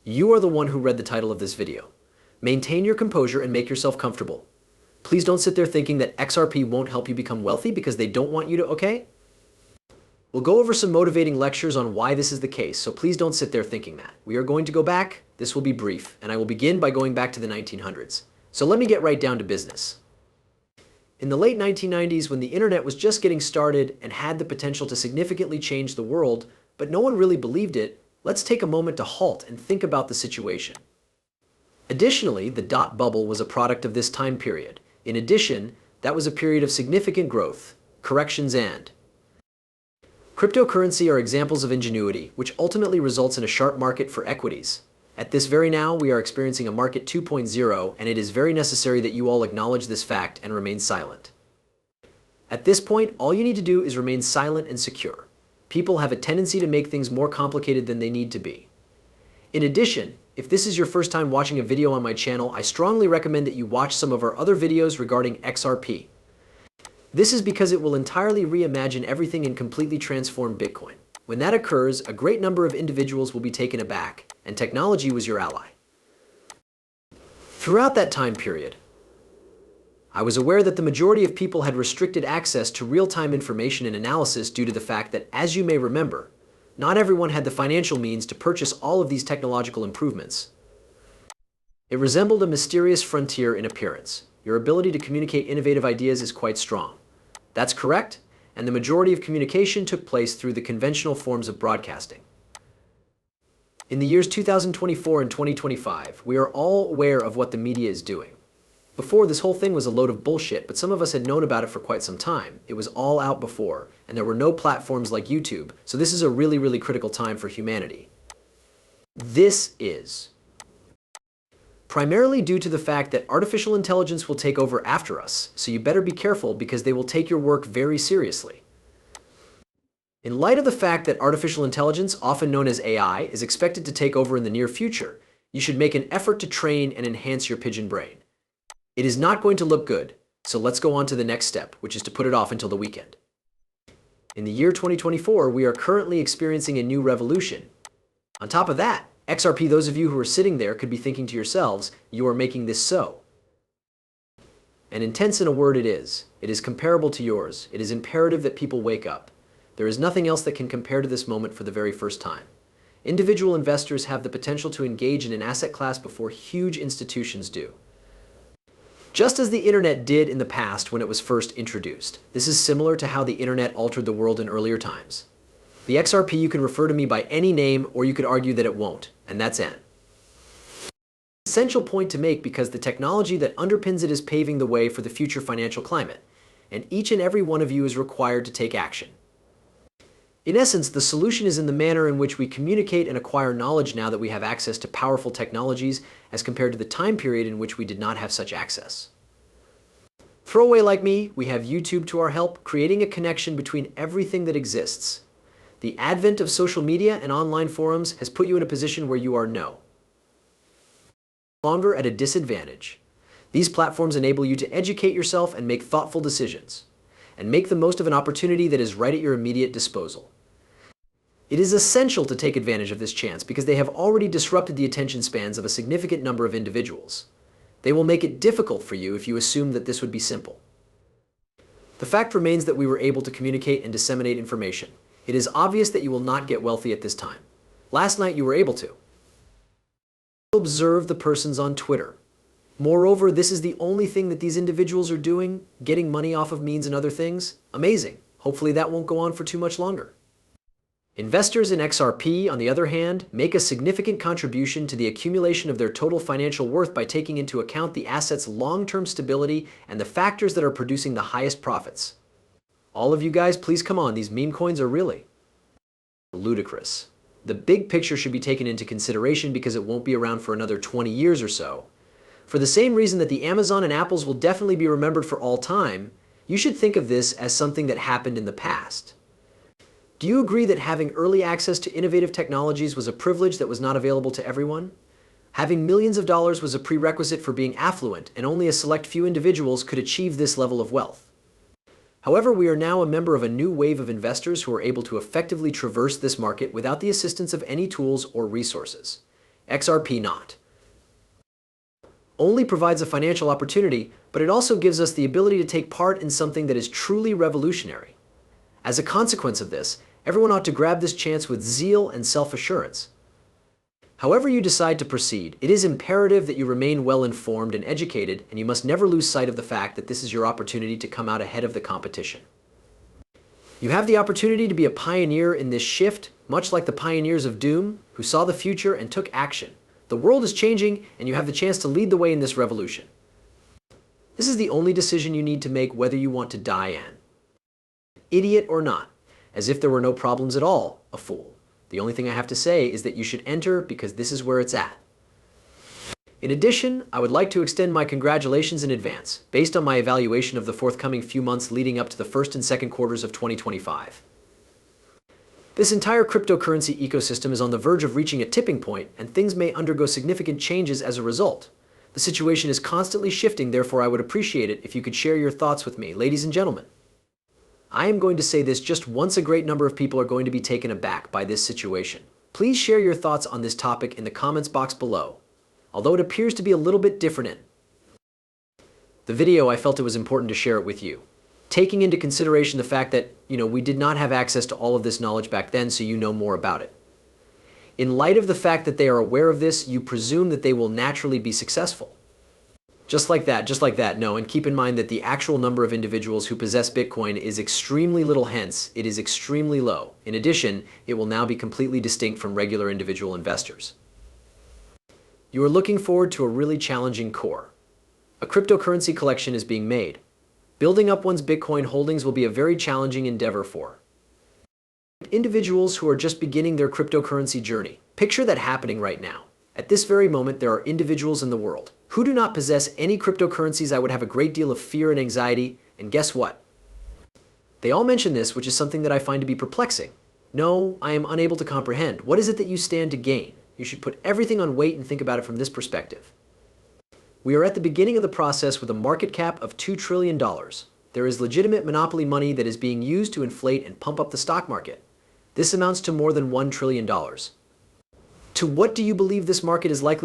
You are the one who read the title of this video. Maintain your composure and make yourself comfortable. Please don't sit there thinking that XRP won't help you become wealthy because they don't want you to, okay? We'll go over some motivating lectures on why this is the case, so please don't sit there thinking that. We are going to go back. This will be brief, and I will begin by going back to the 1900s. So let me get right down to business. In the late 1990s, when the internet was just getting started and had the potential to significantly change the world, but no one really believed it, let's take a moment to halt and think about the situation. Additionally, the dot bubble was a product of this time period. In addition, that was a period of significant growth, corrections, and cryptocurrency are examples of ingenuity, which ultimately results in a sharp market for equities. At this very now, we are experiencing a market 2.0, and it is very necessary that you all acknowledge this fact and remain silent. At this point, all you need to do is remain silent and secure. People have a tendency to make things more complicated than they need to be. In addition, if this is your first time watching a video on my channel, I strongly recommend that you watch some of our other videos regarding XRP. This is because it will entirely reimagine everything and completely transform Bitcoin. When that occurs, a great number of individuals will be taken aback, and technology was your ally. Throughout that time period, I was aware that the majority of people had restricted access to real-time information and analysis due to the fact that, as you may remember, not everyone had the financial means to purchase all of these technological improvements. It resembled a mysterious frontier in appearance. Your ability to communicate innovative ideas is quite strong. That's correct, and the majority of communication took place through the conventional forms of broadcasting. In the years 2024 and 2025, we are all aware of what the media is doing. Before, this whole thing was a load of bullshit, but some of us had known about it for quite some time. It was all out before, and there were no platforms like YouTube, so this is a really, really critical time for humanity. This is primarily due to the fact that artificial intelligence will take over after us, so you better be careful because they will take your work very seriously. In light of the fact that artificial intelligence, often known as AI, is expected to take over in the near future, you should make an effort to train and enhance your pigeon brain. It is not going to look good, so let's go on to the next step, which is to put it off until the weekend. In the year 2024, we are currently experiencing a new revolution. On top of that, XRP, those of you who are sitting there could be thinking to yourselves, you are making this so. And intense in a word it is. It is comparable to yours. It is imperative that people wake up. There is nothing else that can compare to this moment for the very first time. Individual investors have the potential to engage in an asset class before huge institutions do. Just as the internet did in the past when it was first introduced. This is similar to how the internet altered the world in earlier times. The XRP, you can refer to me by any name, or you could argue that it won't, and that's N. Essential point to make because the technology that underpins it is paving the way for the future financial climate, and each and every one of you is required to take action. In essence, the solution is in the manner in which we communicate and acquire knowledge now that we have access to powerful technologies as compared to the time period in which we did not have such access. Throwaway like me, we have YouTube to our help, creating a connection between everything that exists. The advent of social media and online forums has put you in a position where you are no longer at a disadvantage. These platforms enable you to educate yourself and make thoughtful decisions, and make the most of an opportunity that is right at your immediate disposal. It is essential to take advantage of this chance because they have already disrupted the attention spans of a significant number of individuals. They will make it difficult for you if you assume that this would be simple. The fact remains that we were able to communicate and disseminate information. It is obvious that you will not get wealthy at this time. Last night you were able to observe the persons on Twitter. Moreover, this is the only thing that these individuals are doing, getting money off of memes and other things. Amazing. Hopefully that won't go on for too much longer. Investors in XRP, on the other hand, make a significant contribution to the accumulation of their total financial worth by taking into account the asset's long-term stability and the factors that are producing the highest profits. All of you guys, please come on, these meme coins are really ludicrous. The big picture should be taken into consideration because it won't be around for another 20 years or so. For the same reason that the Amazon and Apples will definitely be remembered for all time, you should think of this as something that happened in the past. Do you agree that having early access to innovative technologies was a privilege that was not available to everyone? Having millions of dollars was a prerequisite for being affluent, and only a select few individuals could achieve this level of wealth. However, we are now a member of a new wave of investors who are able to effectively traverse this market without the assistance of any tools or resources. XRP not only provides a financial opportunity, but it also gives us the ability to take part in something that is truly revolutionary. As a consequence of this, everyone ought to grab this chance with zeal and self-assurance. However you decide to proceed, it is imperative that you remain well-informed and educated, and you must never lose sight of the fact that this is your opportunity to come out ahead of the competition. You have the opportunity to be a pioneer in this shift, much like the pioneers of Doom, who saw the future and took action. The world is changing, and you have the chance to lead the way in this revolution. This is the only decision you need to make, whether you want to die an idiot or not. As if there were no problems at all, a fool. The only thing I have to say is that you should enter because this is where it's at. In addition, I would like to extend my congratulations in advance, based on my evaluation of the forthcoming few months leading up to the first and second quarters of 2025. This entire cryptocurrency ecosystem is on the verge of reaching a tipping point, and things may undergo significant changes as a result. The situation is constantly shifting, therefore I would appreciate it if you could share your thoughts with me, ladies and gentlemen. I am going to say this just once. A great number of people are going to be taken aback by this situation. Please share your thoughts on this topic in the comments box below, although it appears to be a little bit different in the video. I felt it was important to share it with you, taking into consideration the fact that, we did not have access to all of this knowledge back then, so you know more about it. In light of the fact that they are aware of this, you presume that they will naturally be successful. Just like that, no, and keep in mind that the actual number of individuals who possess Bitcoin is extremely little, hence it is extremely low. In addition, it will now be completely distinct from regular individual investors. You are looking forward to a really challenging core. A cryptocurrency collection is being made. Building up one's Bitcoin holdings will be a very challenging endeavor for individuals who are just beginning their cryptocurrency journey. Picture that happening right now. At this very moment, there are individuals in the world who do not possess any cryptocurrencies. I would have a great deal of fear and anxiety, and guess what? They all mention this, which is something that I find to be perplexing. No, I am unable to comprehend. What is it that you stand to gain? You should put everything on weight and think about it from this perspective. We are at the beginning of the process with a market cap of $2 trillion. There is legitimate monopoly money that is being used to inflate and pump up the stock market. This amounts to more than $1 trillion. To what do you believe this market is likely to